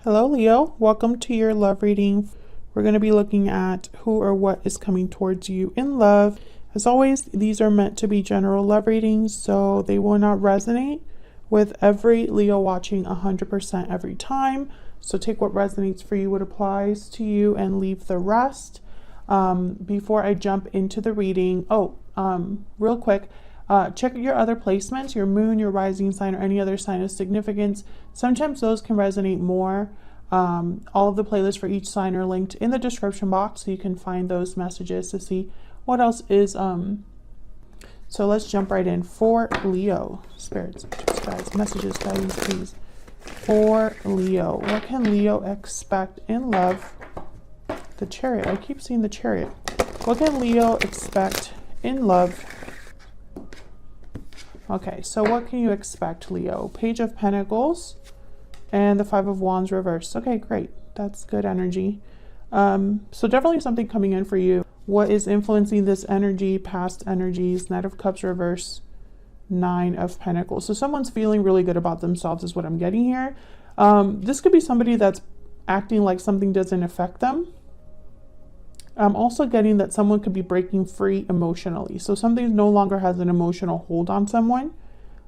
Hello, Leo. Welcome to your love reading. We're going to be looking at who or what is coming towards you in love. As always, these are meant to be general love readings, so they will not resonate with every Leo watching 100% every time. So take what resonates for you, what applies to you, and leave the rest. Before I jump into the reading, real quick, check your other placements, your moon, your rising sign, or any other sign of significance. Sometimes those can resonate more. All of the playlists for each sign are linked in the description box, so you can find those messages to see what else is. So let's jump right in. For Leo, spirits, guys, messages, guidance, please. For Leo, what can Leo expect in love? The Chariot. I keep seeing the Chariot. What can Leo expect in love? Okay, so what can you expect, Leo? Page of Pentacles and the Five of Wands reversed. Okay, great. That's good energy. So definitely something coming in for you. What is influencing this energy? Past energies. Knight of Cups reverse. Nine of Pentacles. So someone's feeling really good about themselves is what I'm getting here. This could be somebody that's acting like something doesn't affect them. I'm also getting that someone could be breaking free emotionally. So something no longer has an emotional hold on someone.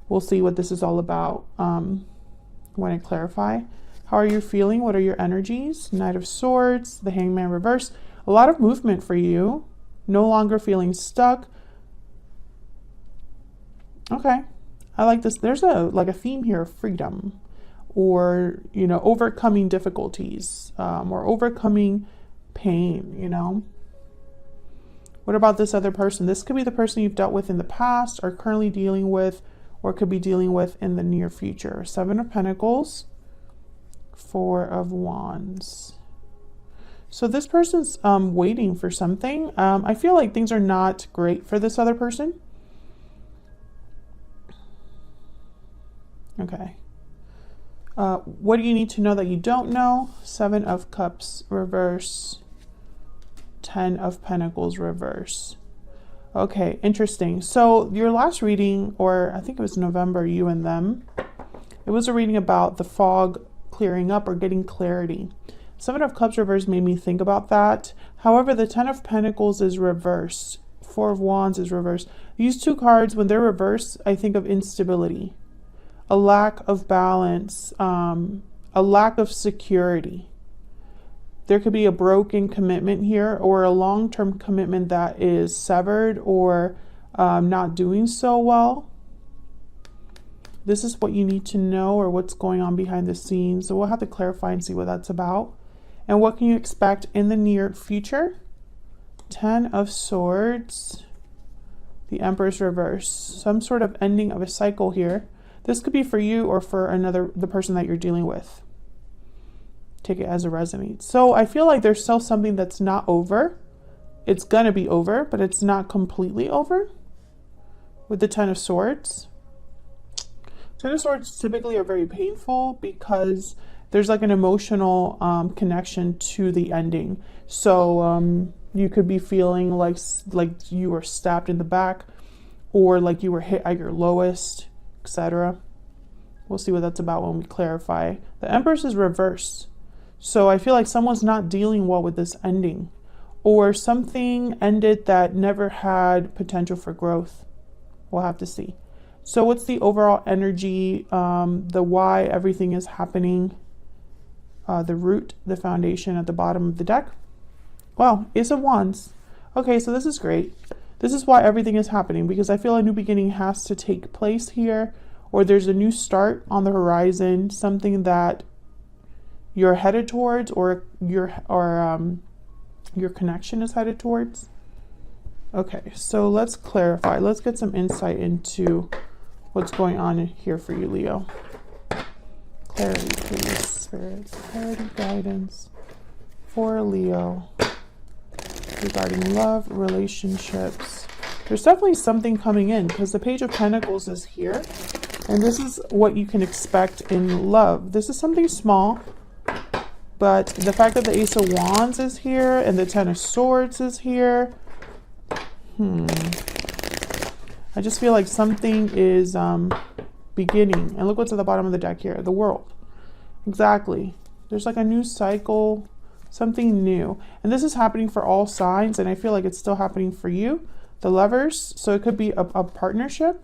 We'll see what this is all about when I clarify. How are you feeling? What are your energies? Knight of Swords, the Hangman reverse. A lot of movement for you. No longer feeling stuck. Okay, I like this. There's a theme here of freedom, or overcoming difficulties, or overcoming pain. What about this other person? This could be the person you've dealt with in the past, or currently dealing with, or could be dealing with in the near future. Seven of Pentacles, Four of Wands. So this person's waiting for something. I feel like things are not great for this other person. Okay. What do you need to know that you don't know? Seven of Cups reverse. 10 of Pentacles reverse. Okay, interesting. So your last reading, or I think it was November, you and them, it was a reading about the fog clearing up or getting clarity. Seven of Cups reverse made me think about that. However, the 10 of Pentacles is reversed. Four of Wands is reversed. These two cards, when they're reversed, I think of instability, a lack of balance, a lack of security. There could be a broken commitment here, or a long-term commitment that is severed, or not doing so well. This is what you need to know, or what's going on behind the scenes. So we'll have to clarify and see what that's about. And what can you expect in the near future? 10 of Swords, the Empress reverse. Some sort of ending of a cycle here. This could be for you or for the person that you're dealing with. Take it as it resonates. So I feel like there's still something that's not over. It's gonna be over, but it's not completely over. With the 10 of Swords. 10 of Swords typically are very painful because there's like an emotional connection to the ending. So you could be feeling like you were stabbed in the back, or like you were hit at your lowest, etc. We'll see what that's about when we clarify. The Empress is reversed. So I feel like someone's not dealing well with this ending, or something ended that never had potential for growth. We'll have to see. So what's the overall energy, the why everything is happening, the root, the foundation at the bottom of the deck? Well, Ace of Wands. Okay, so this is great. This is why everything is happening, because I feel a new beginning has to take place here, or there's a new start on the horizon, something that you're headed towards, or your connection is headed towards. Okay, so let's clarify. Let's get some insight into what's going on here for you, Leo. Clarity, please, spirits. Clarity, guidance for Leo regarding love, relationships. There's definitely something coming in, because the Page of Pentacles is here, and this is what you can expect in love. This is something small, but the fact that the Ace of Wands is here and the 10 of Swords is here, I just feel like something is beginning. And look what's at the bottom of the deck here, the World. Exactly. There's like a new cycle, something new. And this is happening for all signs, and I feel like it's still happening for you, the Lovers. So it could be a partnership.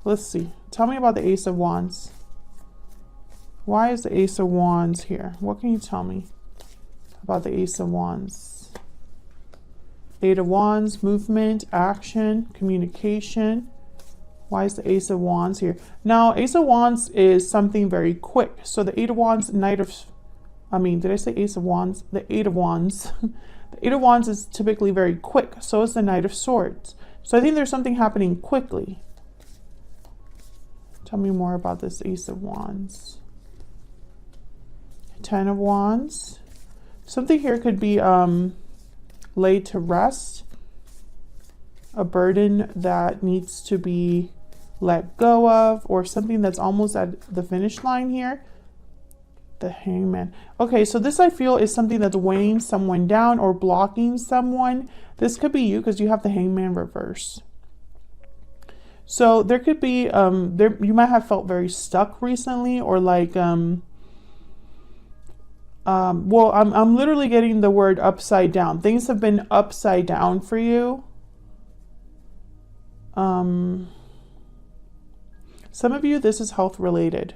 Let's see. Tell me about the Ace of Wands. Why is the Ace of Wands here? What can you tell me about the Ace of Wands? Eight of Wands, movement, action, communication. Why is the Ace of Wands here? Now, Ace of Wands is something very quick. So the Eight of Wands, did I say Ace of Wands? The Eight of Wands. The Eight of Wands is typically very quick. So is the Knight of Swords. So I think there's something happening quickly. Tell me more about this Ace of Wands. Ten of Wands. Something here could be laid to rest. A burden that needs to be let go of, or something that's almost at the finish line here. The Hangman. Okay, so this I feel is something that's weighing someone down or blocking someone. This could be you because you have the Hangman reverse. So there could be you might have felt very stuck recently, or like well, I'm literally getting the word upside down. Things have been upside down for you. Some of you, this is health related.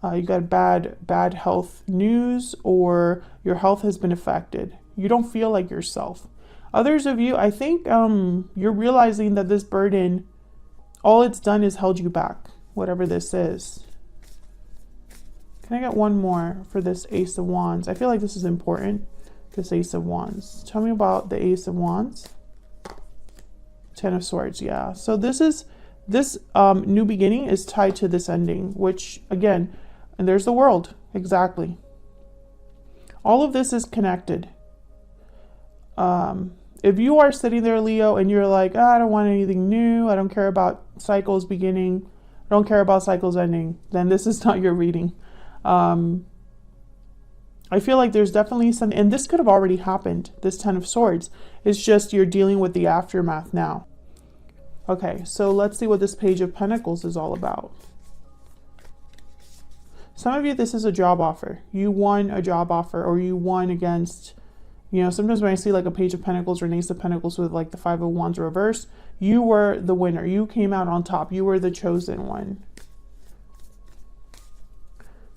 You got bad health news, or your health has been affected. You don't feel like yourself. Others of you, I think you're realizing that this burden, all it's done is held you back, whatever this is. Can I get one more for this Ace of Wands? I feel like this is important, this Ace of Wands. Tell me about the Ace of Wands. Ten of Swords, yeah. So this new beginning is tied to this ending, which again, and there's the World, exactly. All of this is connected. If you are sitting there, Leo, and you're like, I don't want anything new, I don't care about cycles beginning, I don't care about cycles ending, then this is not your reading. I feel like there's definitely some, and this could have already happened, this Ten of Swords. It's just you're dealing with the aftermath now. Okay, so let's see what this Page of Pentacles is all about. Some of you, this is a job offer. You won a job offer, or you won against, sometimes when I see like a Page of Pentacles or an Ace of Pentacles with like the Five of Wands reverse, you were the winner. You came out on top. You were the chosen one.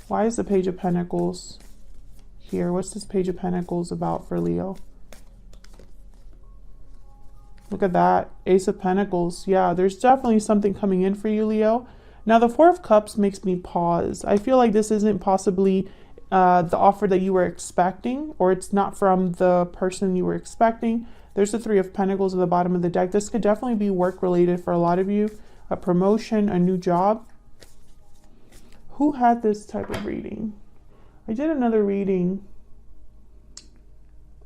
Why is the Page of Pentacles here? What's this Page of Pentacles about for Leo? Look at that. Ace of Pentacles. Yeah, there's definitely something coming in for you, Leo. Now, the Four of Cups makes me pause. I feel like this isn't possibly the offer that you were expecting, or it's not from the person you were expecting. There's the Three of Pentacles at the bottom of the deck. This could definitely be work-related for a lot of you. A promotion, a new job. Who had this type of reading? I did another reading.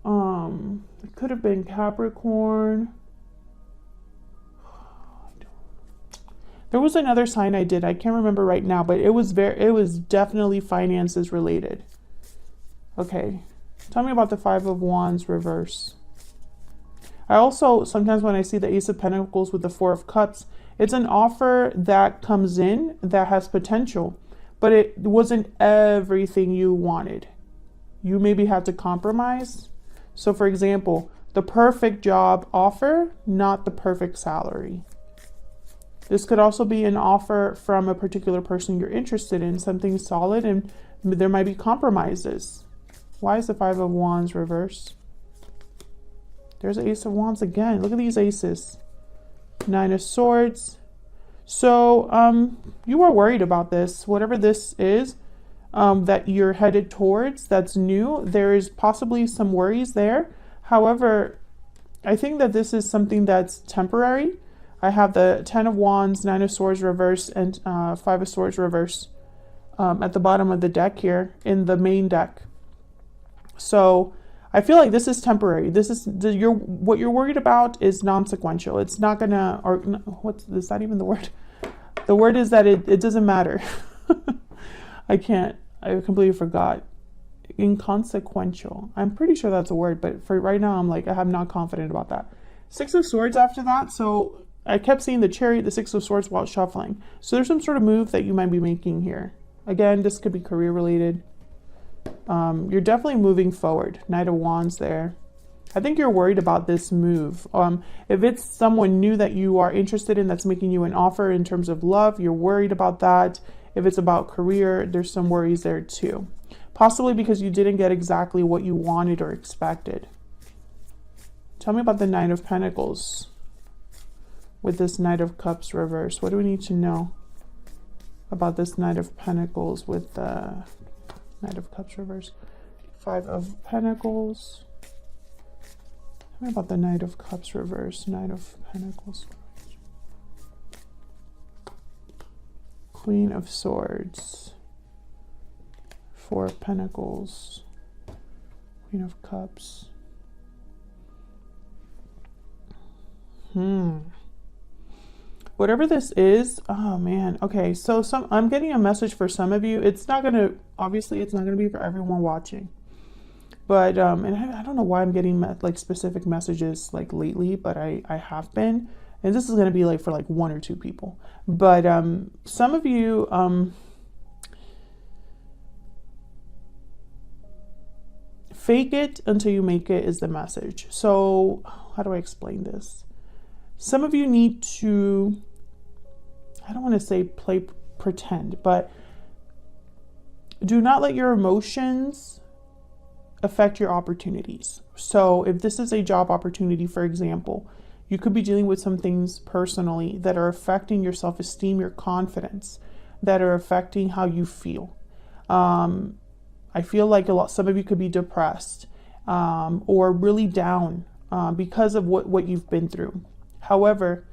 It could have been Capricorn. There was another sign I did. I can't remember right now, but it was definitely finances related. Okay. Tell me about the Five of Wands reverse. I also, sometimes when I see the Ace of Pentacles with the Four of Cups, it's an offer that comes in that has potential, but it wasn't everything you wanted. You maybe had to compromise. So for example, the perfect job offer, not the perfect salary. This could also be an offer from a particular person you're interested in, something solid, and there might be compromises. Why is the Five of Wands reverse? There's the Ace of Wands again. Look at these aces. Nine of Swords. So you were worried about this. Whatever this is that you're headed towards, that's new. There is possibly some worries there. However, I think that this is something that's temporary. I have the Ten of Wands, Nine of Swords reverse, and Five of Swords reverse at the bottom of the deck here in the main deck. So I feel like this is temporary. This is what you're worried about is non-sequential. It's not gonna, or is that even the word? The word is that it doesn't matter. I completely forgot. Inconsequential. I'm pretty sure that's a word, but for right now, I'm not confident about that. Six of Swords after that. So I kept seeing the Chariot, the Six of Swords while shuffling. So there's some sort of move that you might be making here. Again, this could be career related. You're definitely moving forward. Knight of Wands there. I think you're worried about this move. If it's someone new that you are interested in that's making you an offer in terms of love, you're worried about that. If it's about career, there's some worries there too. Possibly because you didn't get exactly what you wanted or expected. Tell me about the Knight of Pentacles with this Knight of Cups reverse. What do we need to know about this Knight of Pentacles with the Knight of Cups reverse? Five of Pentacles. Tell me about the Knight of Cups reverse. Knight of Pentacles. Queen of Swords. Four of Pentacles. Queen of Cups. Whatever this is, oh man. Okay, so I'm getting a message for some of you. It's not gonna, obviously it's not gonna be for everyone watching. But and I don't know why I'm getting like specific messages like lately, but I have been, and this is going to be like for like 1 or 2 people. But some of you fake it until you make it is the message. So how do I explain this? Some of you need to, I don't want to say pretend, but do not let your emotions affect your opportunities. So if this is a job opportunity, for example, you could be dealing with some things personally that are affecting your self-esteem, your confidence, that are affecting how you feel. I feel like some of you could be depressed or really down because of what you've been through. However,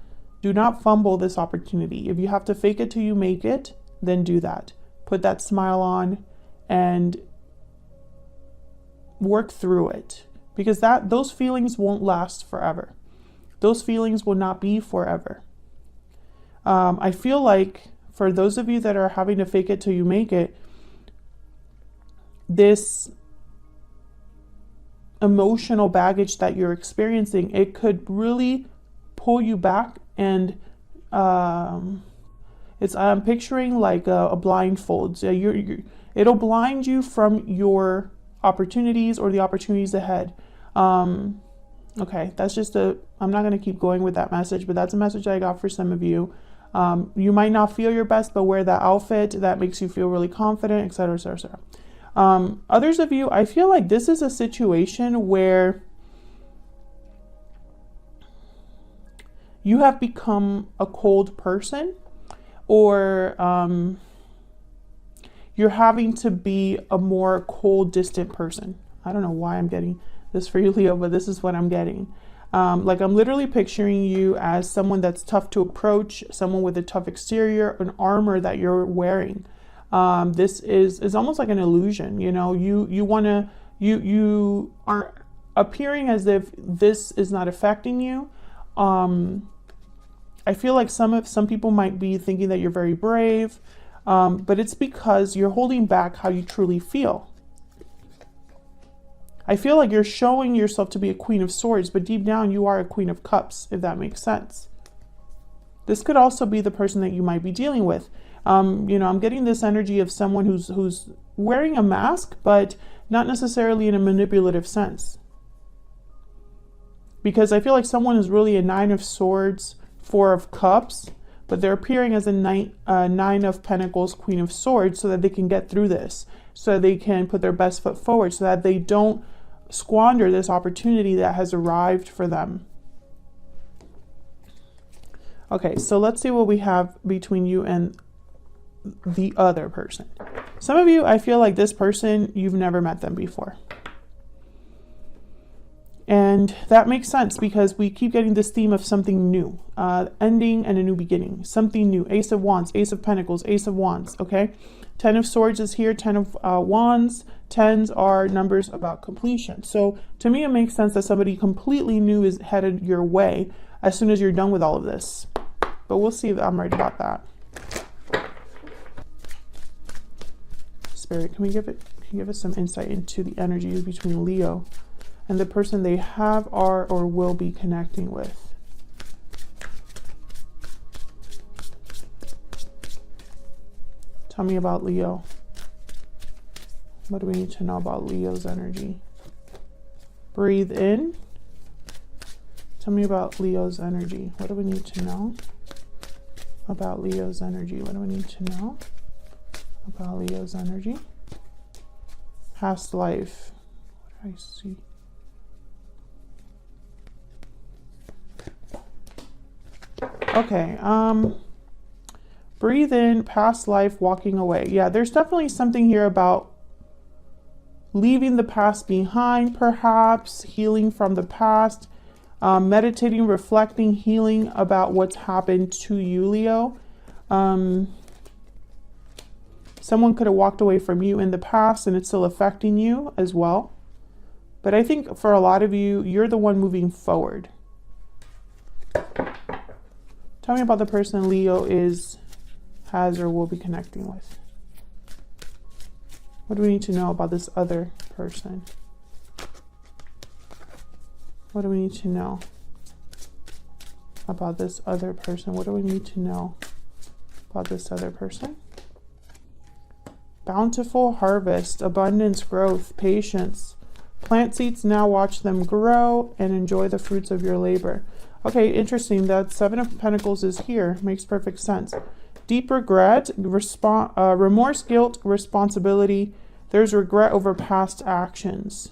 do not fumble this opportunity. If you have to fake it till you make it, then do that. Put that smile on and work through it, because those feelings won't last forever. Those feelings will not be forever. I feel like for those of you that are having to fake it till you make it, this emotional baggage that you're experiencing, it could really pull you back, and I'm picturing like a blindfold. So it'll blind you from your opportunities or the opportunities ahead. Okay, that's just I'm not going to keep going with that message, but that's a message I got for some of you. You might not feel your best, but wear that outfit that makes you feel really confident, etc., etc., etc. Others of you, I feel like this is a situation where you have become a cold person, or you're having to be a more cold, distant person. I don't know why I'm getting this for you, Leo, but this is what I'm getting. Like I'm literally picturing you as someone that's tough to approach, someone with a tough exterior, an armor that you're wearing. This is almost like an illusion. You know, you are appearing as if this is not affecting you. I feel like some people might be thinking that you're very brave. But it's because you're holding back how you truly feel. I feel like you're showing yourself to be a Queen of Swords, but deep down you are a Queen of Cups, if that makes sense. This could also be the person that you might be dealing with. You know, I'm getting this energy of someone who's wearing a mask, but not necessarily in a manipulative sense. Because I feel like someone is really a Nine of Swords, Four of Cups, but they're appearing as a Nine of Pentacles, Queen of Swords, so that they can get through this, so they can put their best foot forward, so that they don't squander this opportunity that has arrived for them. Okay, so let's see what we have between you and the other person. Some of you, I feel like this person, you've never met them before. And that makes sense because we keep getting this theme of something new, ending and a new beginning, something new. Ace of Wands, Ace of Pentacles, Ace of Wands, okay? 10 of Swords is here, 10 of Wands. 10s are numbers about completion. So to me, it makes sense that somebody completely new is headed your way as soon as you're done with all of this. But we'll see if I'm right about that. Spirit, can you give us some insight into the energies between Leo and the person they have, are, or will be connecting with? Tell me about Leo. What do we need to know about Leo's energy? Breathe in. Tell me about Leo's energy. What do we need to know about Leo's energy? What do we need to know about Leo's energy? Past life. What do I see? Okay, breathe in, past life, walking away. Yeah, there's definitely something here about leaving the past behind, perhaps, healing from the past, meditating, reflecting, healing about what's happened to you, Leo. Someone could have walked away from you in the past and it's still affecting you as well. But I think for a lot of you, you're the one moving forward. Tell me about the person Leo has or will be connecting with. What do we need to know about this other person? What do we need to know about this other person? What do we need to know about this other person? Bountiful harvest, abundance, growth, patience. Plant seeds now, watch them grow, and enjoy the fruits of your labor. Okay, interesting. That Seven of Pentacles is here. Makes perfect sense. Deep regret, remorse, guilt, responsibility. There's regret over past actions.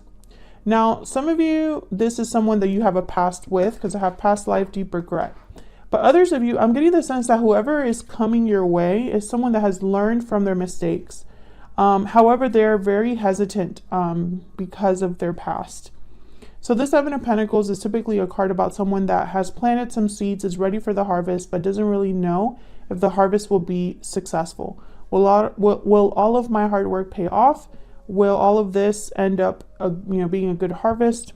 Now, some of you, this is someone that you have a past with, because I have past life, deep regret. But others of you, I'm getting the sense that whoever is coming your way is someone that has learned from their mistakes. However, they're very hesitant because of their past. So this Seven of Pentacles is typically a card about someone that has planted some seeds, is ready for the harvest, but doesn't really know if the harvest will be successful. Will all of my hard work pay off? Will all of this end up being a good harvest?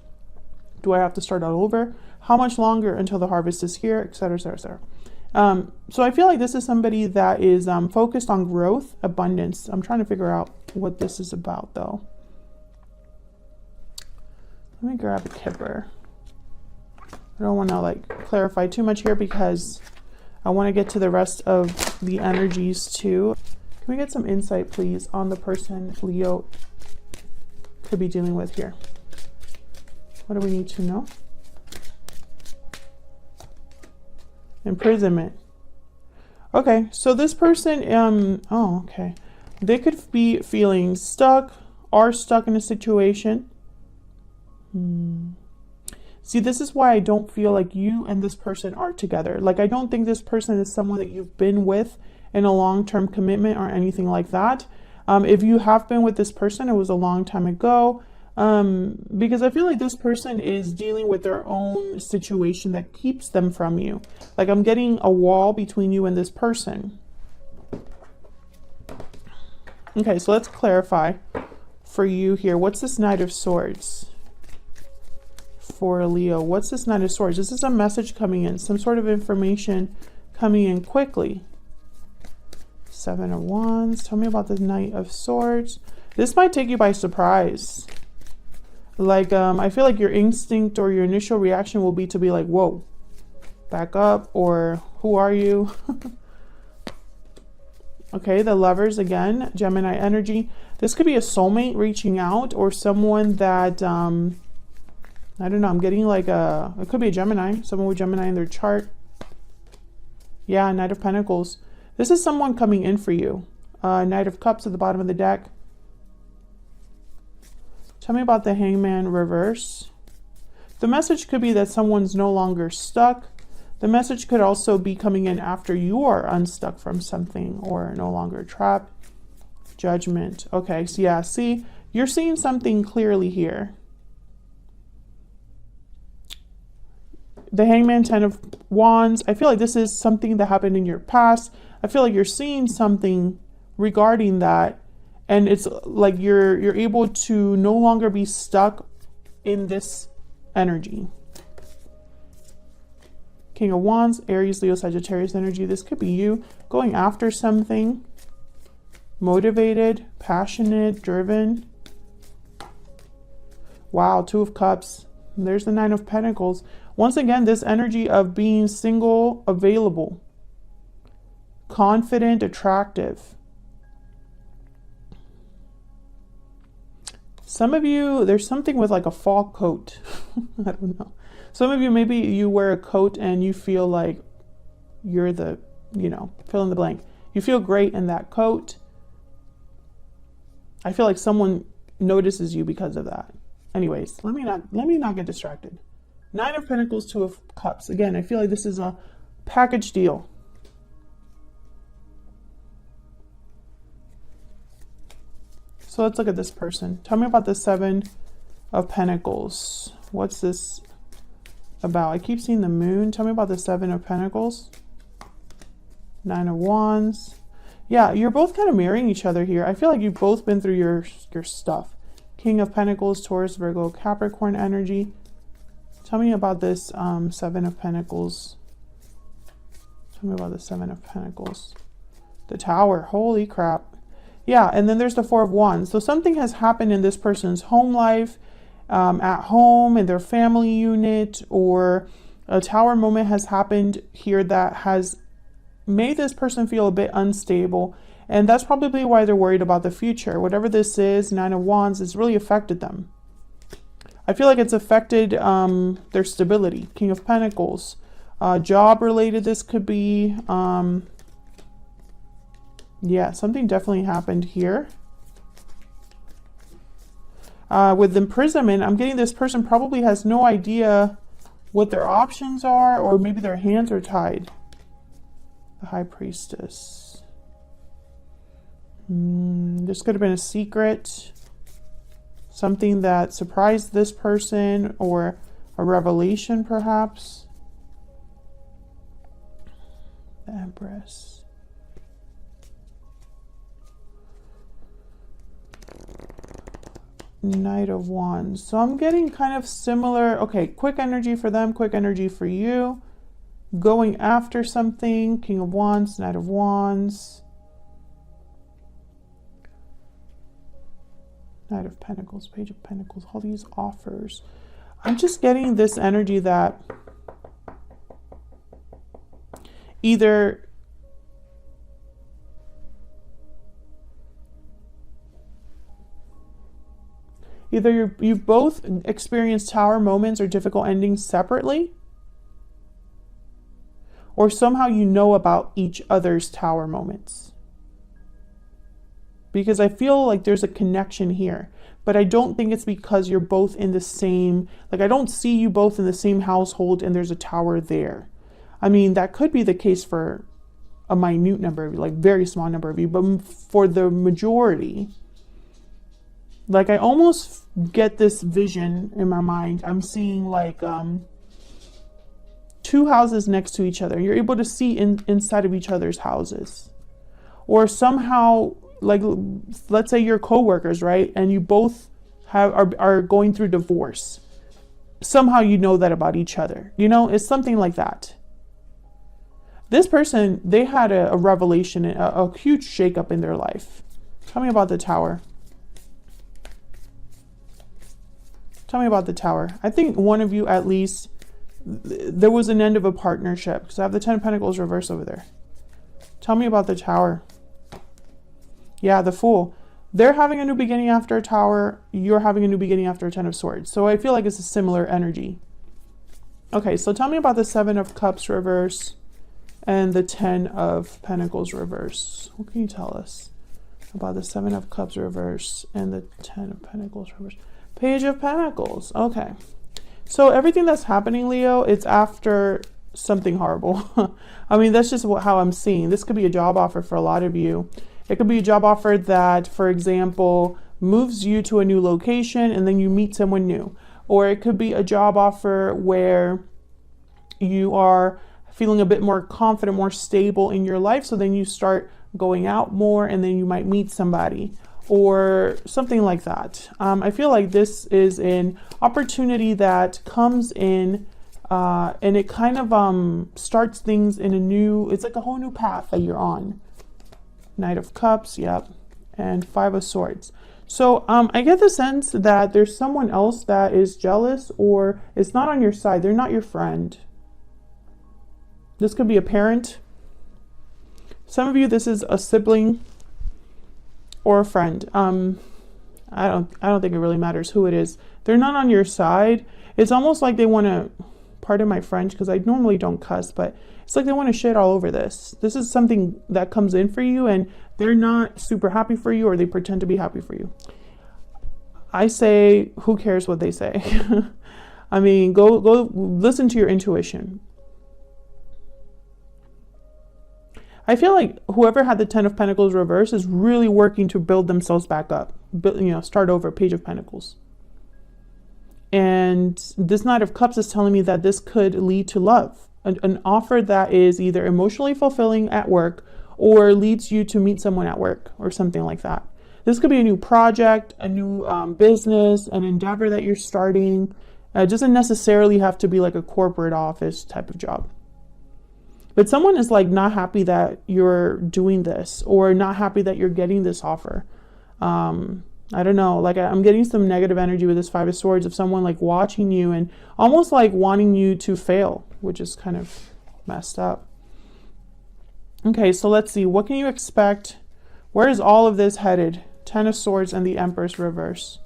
Do I have to start all over? How much longer until the harvest is here, etc., etc., etc. So I feel like this is somebody that is focused on growth, abundance. I'm trying to figure out what this is about, though. Let me grab a kipper. I don't want to clarify too much here because I want to get to the rest of the energies too. Can we get some insight, please, on the person Leo could be dealing with here? What do we need to know? Imprisonment. Okay, so this person, okay. They could be feeling stuck, are stuck in a situation. See, this is why I don't feel like you and this person are together. I don't think this person is someone that you've been with in a long-term commitment or anything like that. If you have been with this person, it was a long time ago. Because I feel like this person is dealing with their own situation that keeps them from you. I'm getting a wall between you and this person. Okay, so let's clarify for you here. What's this Knight of Swords? For Leo, what's this Knight of Swords? This is a message coming in, some sort of information coming in quickly. Seven of Wands. Tell me about the Knight of Swords. This might take you by surprise. I feel like your instinct or your initial reaction will be to be like, whoa, back up, or who are you? Okay, the Lovers again, Gemini energy. This could be a soulmate reaching out, or someone that I don't know, I'm getting it could be a Gemini, someone with Gemini in their chart. Yeah, Knight of Pentacles. This is someone coming in for you. Knight of Cups at the bottom of the deck. Tell me about the Hangman reverse. The message could be that someone's no longer stuck. The message could also be coming in after you are unstuck from something or no longer trapped. Judgment. Okay, so yeah, see, you're seeing something clearly here. The Hangman, 10 of Wands. I feel like this is something that happened in your past. I feel like you're seeing something regarding that. And it's like you're able to no longer be stuck in this energy. King of Wands, Aries, Leo, Sagittarius energy. This could be you going after something. Motivated, passionate, driven. Wow, Two of Cups. There's the Nine of Pentacles. Once again, this energy of being single, available, confident, attractive. Some of you, there's something with like a fall coat. I don't know. Some of you, maybe you wear a coat and you feel like you're the, you know, fill in the blank. You feel great in that coat. I feel like someone notices you because of that. Anyways, let me not get distracted. 9 of Pentacles, 2 of Cups. Again, I feel like this is a package deal. So let's look at this person. Tell me about the 7 of Pentacles. What's this about? I keep seeing the moon. Tell me about the 7 of Pentacles. 9 of Wands. Yeah, you're both kind of marrying each other here. I feel like you've both been through your stuff. King of Pentacles, Taurus, Virgo, Capricorn energy. Tell me about this 7 of Pentacles. Tell me about the 7 of Pentacles. The Tower. Holy crap. Yeah, and then there's the 4 of Wands. So something has happened in this person's home life, at home, in their family unit, or a Tower moment has happened here that has made this person feel a bit unstable. And that's probably why they're worried about the future. Whatever this is, 9 of Wands, it's really affected them. I feel like it's affected their stability. King of Pentacles. Job related this could be. Yeah, something definitely happened here. With imprisonment, I'm getting this person probably has no idea what their options are, or maybe their hands are tied. The High Priestess. This could have been a secret. Something that surprised this person, or a revelation perhaps. The Empress. Knight of Wands. So I'm getting kind of similar. Okay, quick energy for them, quick energy for you. Going after something. King of Wands, Knight of Wands. Knight of Pentacles, Page of Pentacles, all these offers. I'm just getting this energy that either you both experience Tower moments or difficult endings separately, or somehow you know about each other's Tower moments. Because I feel like there's a connection here, but I don't think it's because you're both in the same, like I don't see you both in the same household and there's a Tower there. I mean, that could be the case for a minute number of you, like very small number of you, but for the majority, like I almost get this vision in my mind. I'm seeing like 2 houses next to each other. You're able to see inside of each other's houses. Or somehow, like, let's say you're co-workers, right? And you both are going through divorce. Somehow you know that about each other. You know, it's something like that. This person, they had a revelation, a huge shakeup in their life. Tell me about the Tower. Tell me about the Tower. I think one of you at least, there was an end of a partnership, because I have the 10 of Pentacles reversed over there. Tell me about the Tower. Yeah, the Fool. They're having a new beginning after a Tower. You're having a new beginning after a 10 of Swords. So I feel like it's a similar energy. Okay, so tell me about the 7 of Cups reverse and the 10 of Pentacles reverse. What can you tell us about the 7 of Cups reverse and the 10 of Pentacles reverse? Page of Pentacles. Okay. So everything that's happening, Leo, it's after something horrible. I mean, that's just how I'm seeing. This could be a job offer for a lot of you. It could be a job offer that, for example, moves you to a new location and then you meet someone new. Or it could be a job offer where you are feeling a bit more confident, more stable in your life. So then you start going out more and then you might meet somebody. Or something like that. I feel like this is an opportunity that comes in and it kind of starts things in a new, it's like a whole new path that you're on. Knight of Cups, yep, and 5 of Swords. So I get the sense that there's someone else that is jealous or is not on your side. They're not your friend. This could be a parent. Some of you, this is a sibling or a friend. I don't think it really matters who it is. They're not on your side. It's almost like they want to, pardon my French, because I normally don't cuss, but it's like they want to shit all over this. This is something that comes in for you, and they're not super happy for you, or they pretend to be happy for you. I say, who cares what they say? I mean, go listen to your intuition. I feel like whoever had the 10 of Pentacles reverse is really working to build themselves back up. Start over, Page of Pentacles. And this Knight of Cups is telling me that this could lead to love. An offer that is either emotionally fulfilling at work or leads you to meet someone at work or something like that. This could be a new project, a new business, an endeavor that you're starting. It doesn't necessarily have to be like a corporate office type of job. But someone is like not happy that you're doing this, or not happy that you're getting this offer. I don't know, like I'm getting some negative energy with this Five of Swords of someone like watching you and almost like wanting you to fail, which is kind of messed up. Okay, so let's see. What can you expect? Where is all of this headed? 10 of Swords and the Empress reverse.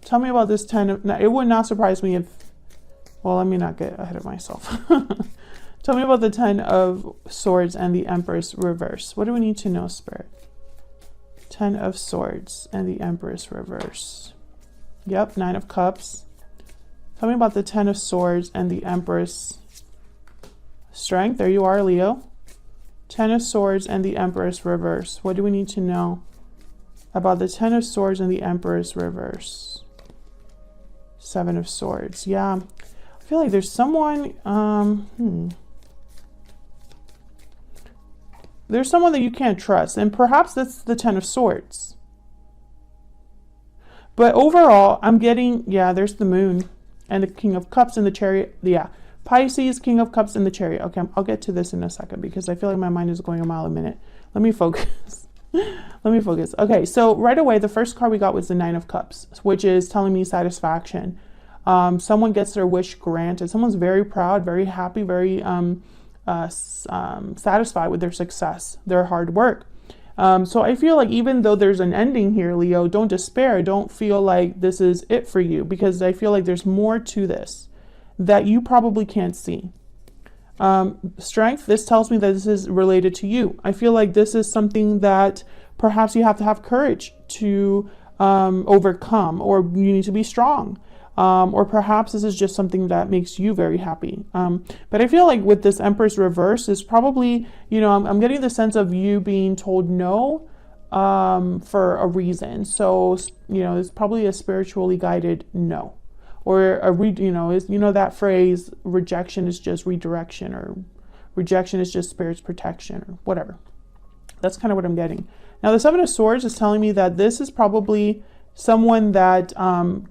Tell me about this 10 of... Now, it would not surprise me if... Well, let me not get ahead of myself. Tell me about the 10 of Swords and the Empress reverse. What do we need to know, Spirit? 10 of Swords and the Empress reverse. Yep, 9 of Cups. Tell me about the 10 of Swords and the Empress. Strength, there you are, Leo. 10 of Swords and the Empress reverse. What do we need to know about the 10 of Swords and the Empress reverse? 7 of Swords. Yeah, I feel like there's someone... There's someone that you can't trust, and perhaps that's the 10 of Swords. But overall, I'm getting, yeah, there's the Moon and the King of Cups in the Chariot. Yeah, Pisces, King of Cups in the Chariot. Okay, I'll get to this in a second because I feel like my mind is going a mile a minute. Let me focus. Let me focus. Okay, so right away, the first card we got was the 9 of Cups, which is telling me satisfaction. Someone gets their wish granted. Someone's very proud, very happy, very... satisfied with their success, their hard work. So I feel like even though there's an ending here, Leo, don't despair. Don't feel like this is it for you, because I feel like there's more to this that you probably can't see. Strength, this tells me that this is related to you. I feel like this is something that perhaps you have to have courage to overcome, or you need to be strong. Or perhaps this is just something that makes you very happy. But I feel like with this Empress reverse is probably, I'm getting the sense of you being told no for a reason. So, it's probably a spiritually guided no. Or, that phrase, rejection is just redirection, or rejection is just Spirit's protection, or whatever. That's kind of what I'm getting. Now, the 7 of Swords is telling me that this is probably... someone that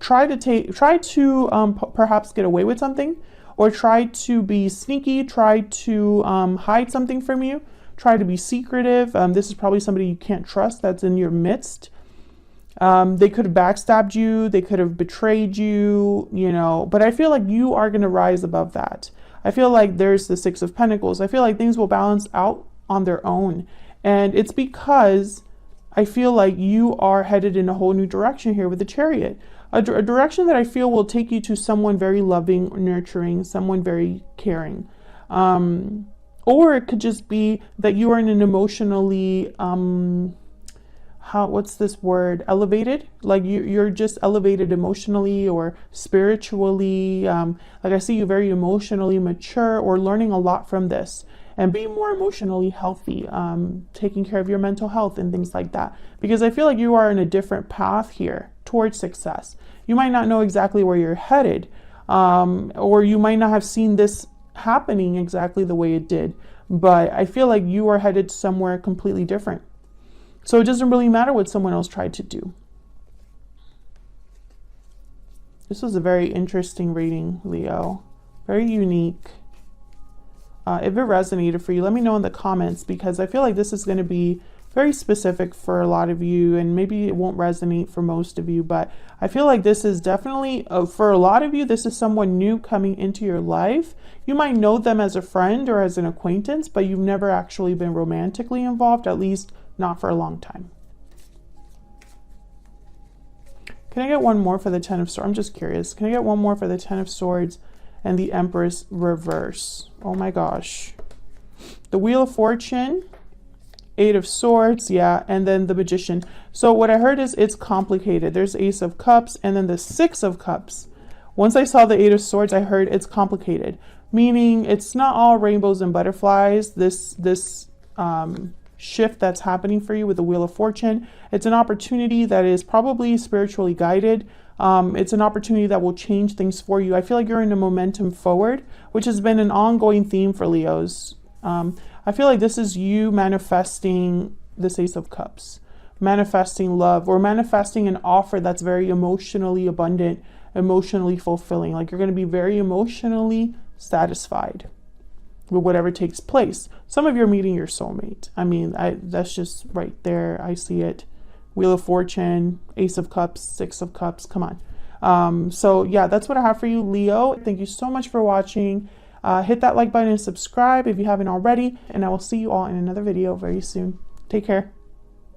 tried to perhaps get away with something, or tried to be sneaky, tried to hide something from you, try to be secretive. This is probably somebody you can't trust that's in your midst. They could have backstabbed you, they could have betrayed you, but I feel like you are going to rise above that. I feel like there's the 6 of Pentacles. I feel like things will balance out on their own, and it's because I feel like you are headed in a whole new direction here with the Chariot. A direction that I feel will take you to someone very loving, nurturing, someone very caring. Or it could just be that you are in an emotionally, what's this word? Elevated? Like you're just elevated emotionally or spiritually. Like I see you very emotionally mature, or learning a lot from this. And being more emotionally healthy, taking care of your mental health and things like that. Because I feel like you are in a different path here towards success. You might not know exactly where you're headed, or you might not have seen this happening exactly the way it did. But I feel like you are headed somewhere completely different. So it doesn't really matter what someone else tried to do. This was a very interesting reading, Leo. Very unique. If it resonated for you, let me know in the comments, because I feel like this is going to be very specific for a lot of you, and maybe it won't resonate for most of you, but I feel like this is definitely, for a lot of you, this is someone new coming into your life. You might know them as a friend or as an acquaintance, but you've never actually been romantically involved, at least not for a long time. Can I get one more for the Ten of Swords? I'm just curious. Can I get one more for the Ten of Swords and the Empress reverse? Oh my gosh. The Wheel of Fortune, Eight of Swords, yeah, and then the Magician. So what I heard is it's complicated. There's Ace of Cups and then the Six of Cups. Once I saw the Eight of Swords, I heard it's complicated, meaning it's not all rainbows and butterflies. This shift that's happening for you with the Wheel of Fortune, it's an opportunity that is probably spiritually guided. It's an opportunity that will change things for you. I feel like you're in a momentum forward, which has been an ongoing theme for Leos. I feel like this is you manifesting this Ace of Cups, manifesting love, or manifesting an offer that's very emotionally abundant, emotionally fulfilling. Like you're going to be very emotionally satisfied with whatever takes place. Some of you are meeting your soulmate. I mean, that's just right there. I see it. Wheel of Fortune, Ace of Cups, Six of Cups. Come on. So yeah, that's what I have for you, Leo. Thank you so much for watching. Hit that like button and subscribe if you haven't already. And I will see you all in another video very soon. Take care.